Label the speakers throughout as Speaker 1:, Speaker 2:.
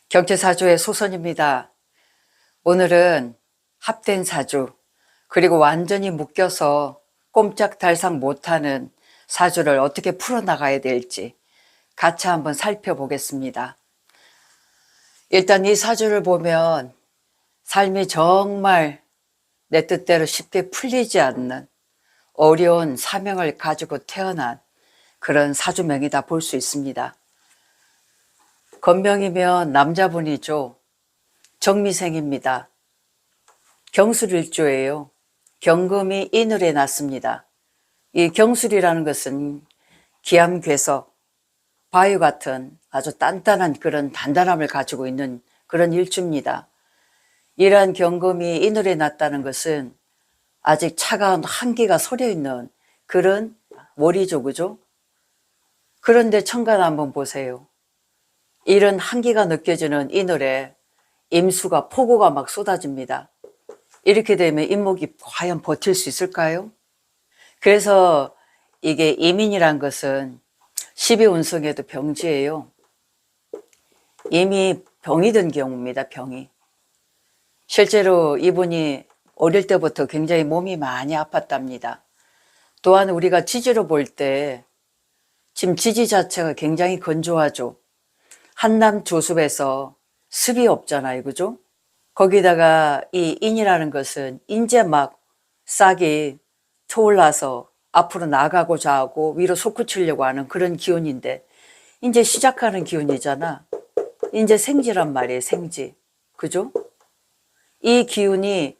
Speaker 1: 경제사주의 소선입니다. 오늘은 합된 사주, 그리고 완전히 묶여서 꼼짝달싹 못하는 사주를 어떻게 풀어나가야 될지 같이 한번 살펴보겠습니다. 일단 이 사주를 보면 삶이 정말 내 뜻대로 쉽게 풀리지 않는 어려운 사명을 가지고 태어난 그런 사주명이다 볼 수 있습니다. 건명이면 남자분이죠. 정미생입니다. 경술일주예요. 경금이 인을에 났습니다. 이 경술이라는 것은 기암괴석, 바위 같은 아주 단단한 그런 단단함을 가지고 있는 그런 일주입니다. 이러한 경금이 인을에 났다는 것은 아직 차가운 한기가 서려있는 그런 월이죠, 그죠? 그런데 천간 한번 보세요. 이런 한기가 느껴지는 인을에 임수가 폭우가 막 쏟아집니다. 이렇게 되면 인목이 과연 버틸 수 있을까요? 그래서 이게 이민이란 것은 12운성에도 병지예요. 이미 병이 든 경우입니다. 병이. 실제로 이분이 어릴 때부터 굉장히 몸이 많이 아팠답니다. 또한 우리가 지지로 볼 때 지금 지지 자체가 굉장히 건조하죠. 한남 조습에서 습이 없잖아요. 그죠? 거기다가 이 인이라는 것은 이제 막 싹이 초올라서 앞으로 나가고자 하고 위로 솟구치려고 하는 그런 기운인데 이제 시작하는 기운이잖아. 이제 생지란 말이에요. 생지. 그죠? 이 기운이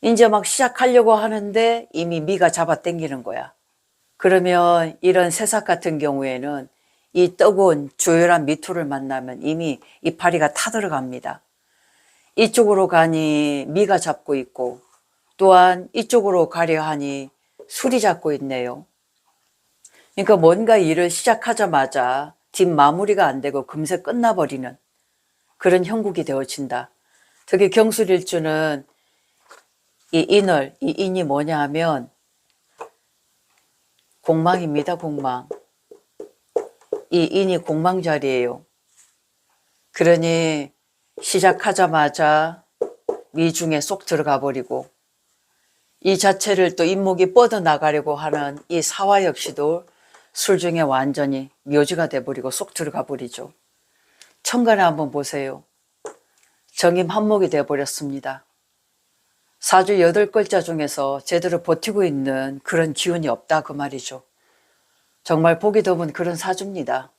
Speaker 1: 이제 막 시작하려고 하는데 이미 미가 잡아 당기는 거야. 그러면 이런 새싹 같은 경우에는 이 뜨거운 조열한 미토를 만나면 이미 이파리가 타들어갑니다. 이쪽으로 가니 미가 잡고 있고 또한 이쪽으로 가려 하니 술이 잡고 있네요. 그러니까 뭔가 일을 시작하자마자 뒷마무리가 안 되고 금세 끝나버리는 그런 형국이 되어진다. 특히 경술일주는 이 인을, 이 인이 뭐냐 하면 공망입니다. 공망. 이 인이 공망자리예요. 그러니 시작하자마자 미중에 쏙 들어가 버리고 이 자체를 또 인목이 뻗어나가려고 하는 이 사화 역시도 술 중에 완전히 묘지가 돼버리고 쏙 들어가 버리죠. 천간에 한번 보세요. 정임 한목이 돼버렸습니다. 사주 8글자 중에서 제대로 버티고 있는 그런 기운이 없다 그 말이죠. 정말 보기 드문 그런 사주입니다.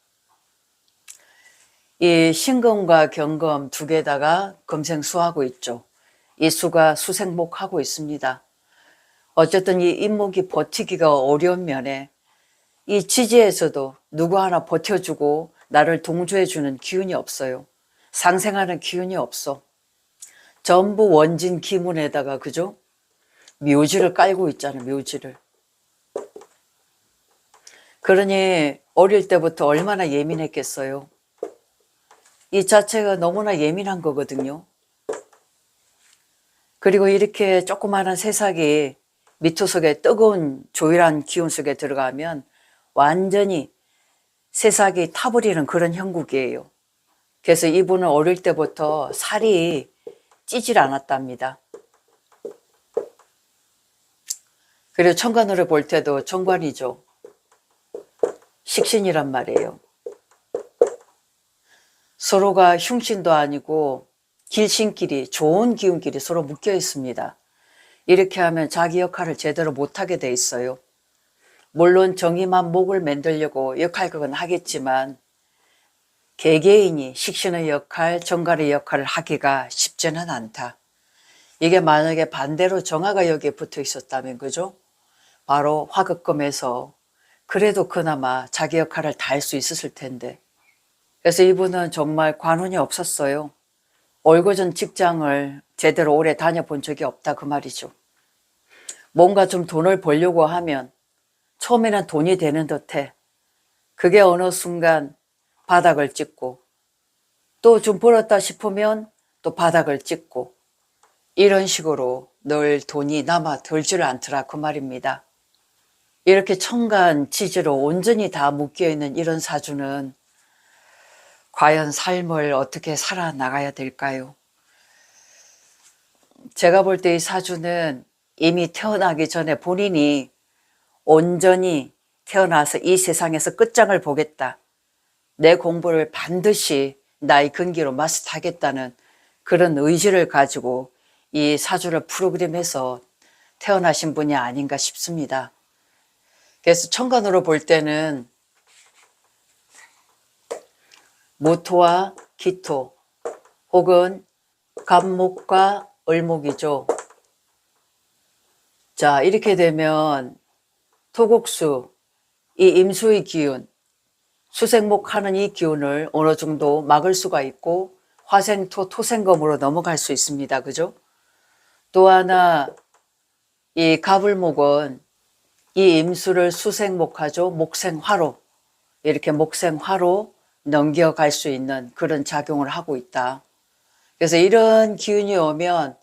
Speaker 1: 이 신금과 경금 두 개다가 금생수하고 있죠. 이 수가 수생목하고 있습니다. 어쨌든 이 인목이 버티기가 어려운 면에 이 지지에서도 누구 하나 버텨주고 나를 동조해주는 기운이 없어요. 상생하는 기운이 없어. 전부 원진 기문에다가 그죠? 묘지를 깔고 있잖아요. 묘지를. 그러니 어릴 때부터 얼마나 예민했겠어요. 이 자체가 너무나 예민한 거거든요. 그리고 이렇게 조그마한 새싹이 미토 속에 뜨거운 조율한 기운 속에 들어가면 완전히 새싹이 타버리는 그런 형국이에요. 그래서 이분은 어릴 때부터 살이 찌질 않았답니다. 그리고 천간으로 볼 때도 정관이죠. 식신이란 말이에요. 서로가 흉신도 아니고 길신끼리 좋은 기운끼리 서로 묶여 있습니다. 이렇게 하면 자기 역할을 제대로 못하게 돼 있어요. 물론 정의만 목을 만들려고 역할극은 하겠지만 개개인이 식신의 역할, 정갈의 역할을 하기가 쉽지는 않다. 이게 만약에 반대로 정화가 여기에 붙어 있었다면 그죠? 바로 화극금에서 그래도 그나마 자기 역할을 다 할 수 있었을 텐데. 그래서 이분은 정말 관운이 없었어요. 올고전 직장을 제대로 오래 다녀본 적이 없다 그 말이죠. 뭔가 좀 돈을 벌려고 하면 처음에는 돈이 되는 듯해. 그게 어느 순간 바닥을 찍고 또 좀 벌었다 싶으면 또 바닥을 찍고 이런 식으로 늘 돈이 남아 들지를 않더라 그 말입니다. 이렇게 천간 지지로 온전히 다 묶여있는 이런 사주는 과연 삶을 어떻게 살아나가야 될까요? 제가 볼 때 이 사주는 이미 태어나기 전에 본인이 온전히 태어나서 이 세상에서 끝장을 보겠다. 내 공부를 반드시 나의 근기로 마스터하겠다는 그런 의지를 가지고 이 사주를 프로그램해서 태어나신 분이 아닌가 싶습니다. 그래서 천간으로 볼 때는 모토와 기토 혹은 갑목과 을목이죠. 자, 이렇게 되면 토국수, 이 임수의 기운, 수생목하는 이 기운을 어느 정도 막을 수가 있고 화생토, 토생금으로 넘어갈 수 있습니다. 그죠? 또 하나 이 갑을목은 이 임수를 수생목하죠. 목생화로 이렇게 목생화로 넘겨갈 수 있는 그런 작용을 하고 있다. 그래서 이런 기운이 오면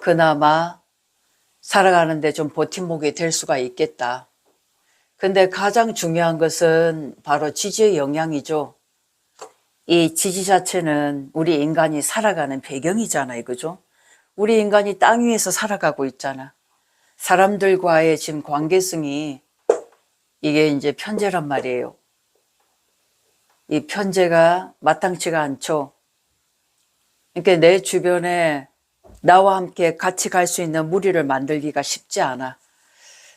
Speaker 1: 그나마 살아가는데 좀 버팀목이 될 수가 있겠다. 근데 가장 중요한 것은 바로 지지의 영향이죠. 이 지지 자체는 우리 인간이 살아가는 배경이잖아요. 그죠? 우리 인간이 땅 위에서 살아가고 있잖아. 사람들과의 지금 관계성이 이게 이제 편재란 말이에요. 이 편재가 마땅치가 않죠. 그러니까 내 주변에 나와 함께 같이 갈 수 있는 무리를 만들기가 쉽지 않아.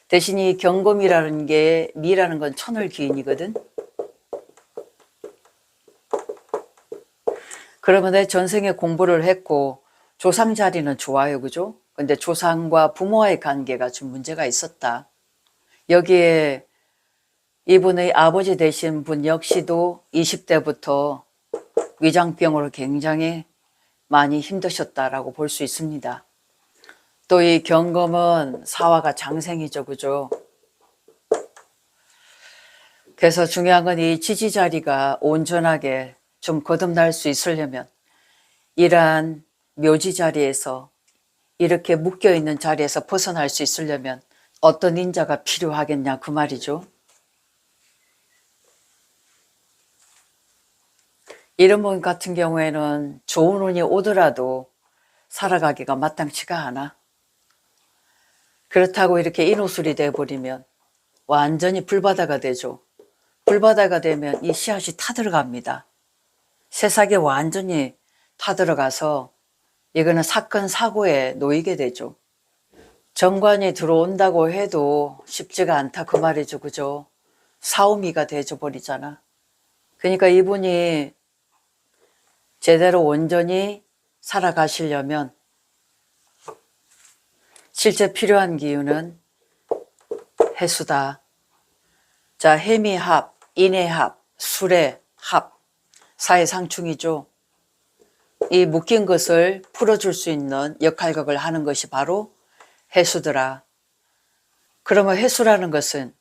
Speaker 1: 대신 이 경금이라는 게 미라는 건 천을 기인이거든. 그러면 내 전생에 공부를 했고 조상 자리는 좋아요. 그죠? 근데 조상과 부모와의 관계가 좀 문제가 있었다. 여기에 이분의 아버지 되신 분 역시도 20대부터 위장병으로 굉장히 많이 힘드셨다라고 볼 수 있습니다. 또 이 경금은 사화가 장생이죠. 그죠? 그래서 중요한 건 이 지지 자리가 온전하게 좀 거듭날 수 있으려면 이러한 묘지 자리에서 이렇게 묶여있는 자리에서 벗어날 수 있으려면 어떤 인자가 필요하겠냐 그 말이죠. 이런 분 같은 경우에는 좋은 운이 오더라도 살아가기가 마땅치가 않아. 그렇다고 이렇게 인호술이 돼버리면 완전히 불바다가 되죠. 불바다가 되면 이 씨앗이 타들어갑니다. 새싹에 완전히 타들어가서 이거는 사건 사고에 놓이게 되죠. 정관이 들어온다고 해도 쉽지가 않다 그 말이죠. 그죠? 사오미가 되져 버리잖아. 그러니까 이분이 제대로 온전히 살아가시려면 실제 필요한 기운은 해수다. 자, 해미합, 인해합, 수레합, 사해상충이죠. 이 묶인 것을 풀어줄 수 있는 역할극을 하는 것이 바로 해수더라. 그러면 해수라는 것은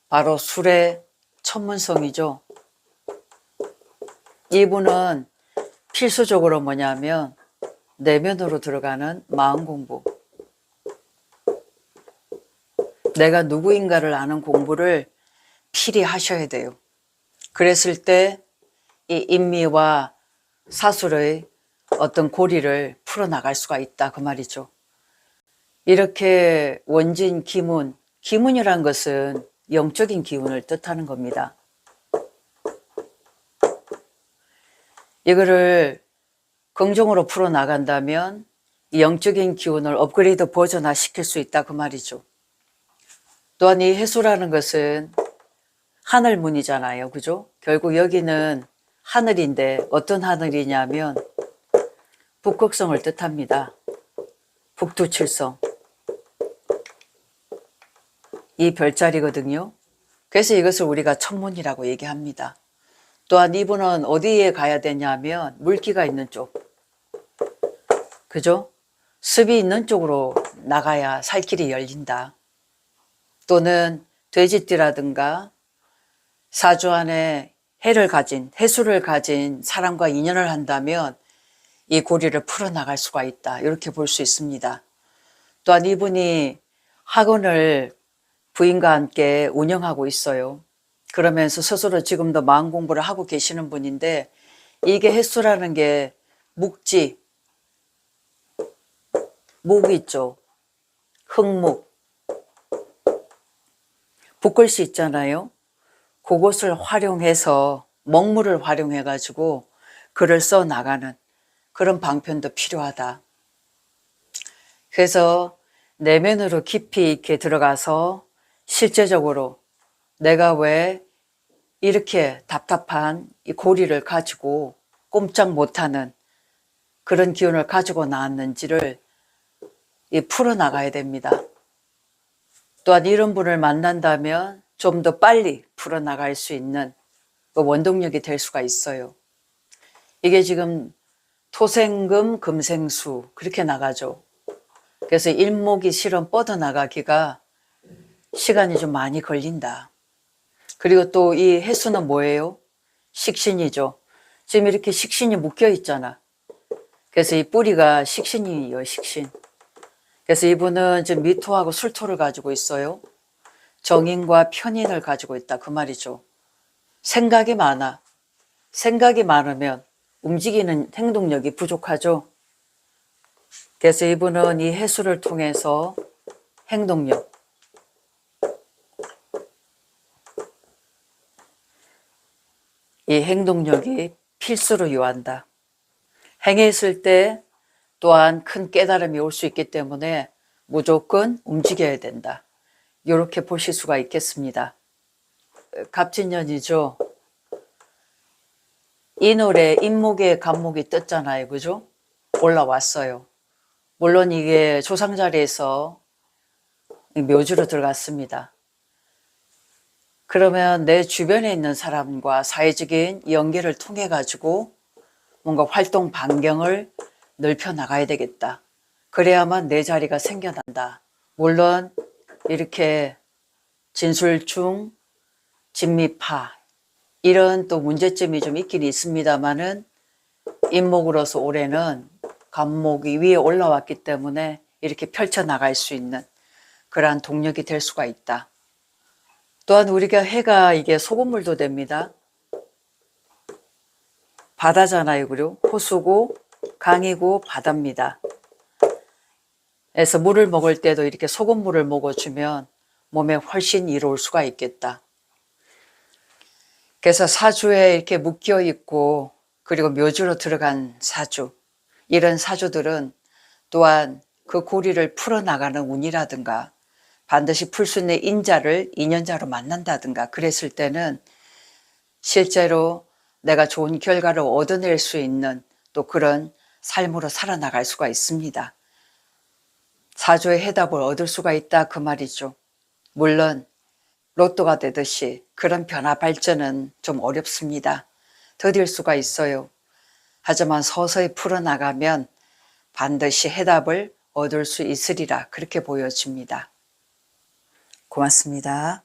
Speaker 1: 바로 술의 천문성이죠. 이분은 필수적으로 뭐냐면 내면으로 들어가는 마음 공부. 내가 누구인가를 아는 공부를 필히 하셔야 돼요. 그랬을 때 이 인미와 사술의 어떤 고리를 풀어나갈 수가 있다 그 말이죠. 이렇게 원진 기문, 기문이란 것은 영적인 기운을 뜻하는 겁니다. 이거를 긍정으로 풀어나간다면 영적인 기운을 업그레이드 버전화 시킬 수 있다 그 말이죠. 또한 이 해수라는 것은 하늘문이잖아요. 그죠? 결국 여기는 하늘인데 어떤 하늘이냐면 북극성을 뜻합니다. 북두칠성. 이 별자리거든요. 그래서 이것을 우리가 천문이라고 얘기합니다. 또한 이분은 어디에 가야 되냐면 물기가 있는 쪽. 그죠? 습이 있는 쪽으로 나가야 살 길이 열린다. 또는 돼지띠라든가 사주 안에 해를 가진, 해수를 가진 사람과 인연을 한다면 이 고리를 풀어나갈 수가 있다. 이렇게 볼 수 있습니다. 또한 이분이 학원을 부인과 함께 운영하고 있어요. 그러면서 스스로 지금도 마음 공부를 하고 계시는 분인데 이게 햇수라는 게 묵지, 묵 있죠. 흙묵, 붓글씨 있잖아요. 그것을 활용해서 먹물을 활용해 가지고 글을 써 나가는 그런 방편도 필요하다. 그래서 내면으로 깊이 있게 들어가서 실제적으로 내가 왜 이렇게 답답한 이 고리를 가지고 꼼짝 못하는 그런 기운을 가지고 나왔는지를 풀어나가야 됩니다. 또한 이런 분을 만난다면 좀 더 빨리 풀어나갈 수 있는 그 원동력이 될 수가 있어요. 이게 지금 토생금 금생수 그렇게 나가죠. 그래서 일목이 실은 뻗어나가기가 시간이 좀 많이 걸린다. 그리고 또 이 해수는 뭐예요? 식신이죠. 지금 이렇게 식신이 묶여 있잖아. 그래서 이 뿌리가 식신이에요, 식신. 그래서 이분은 지금 미토하고 술토를 가지고 있어요. 정인과 편인을 가지고 있다 그 말이죠. 생각이 많아. 생각이 많으면 움직이는 행동력이 부족하죠. 그래서 이분은 이 해수를 통해서 행동력, 이 행동력이 필수로 요한다. 행했을 때 또한 큰 깨달음이 올 수 있기 때문에 무조건 움직여야 된다. 이렇게 보실 수가 있겠습니다. 갑진년이죠. 이 노래 인목에 간목이 떴잖아요. 그죠? 올라왔어요. 물론 이게 조상자리에서 묘주로 들어갔습니다. 그러면 내 주변에 있는 사람과 사회적인 연계를 통해 가지고 뭔가 활동 반경을 넓혀 나가야 되겠다. 그래야만 내 자리가 생겨난다. 물론 이렇게 진술중, 진미파 이런 또 문제점이 좀 있긴 있습니다만은 인목으로서 올해는 간목이 위에 올라왔기 때문에 이렇게 펼쳐나갈 수 있는 그러한 동력이 될 수가 있다. 또한 우리가 해가 이게 소금물도 됩니다. 바다잖아요. 그리고 호수고 강이고 바다입니다. 그래서 물을 먹을 때도 이렇게 소금물을 먹어주면 몸에 훨씬 이로울 수가 있겠다. 그래서 사주에 이렇게 묶여 있고 그리고 묘주로 들어간 사주, 이런 사주들은 또한 그 고리를 풀어나가는 운이라든가 반드시 풀 수 있는 인자를 인연자로 만난다든가 그랬을 때는 실제로 내가 좋은 결과를 얻어낼 수 있는 또 그런 삶으로 살아나갈 수가 있습니다. 사주의 해답을 얻을 수가 있다 그 말이죠. 물론 로또가 되듯이 그런 변화 발전은 좀 어렵습니다. 더딜 수가 있어요. 하지만 서서히 풀어나가면 반드시 해답을 얻을 수 있으리라 그렇게 보여집니다. 고맙습니다.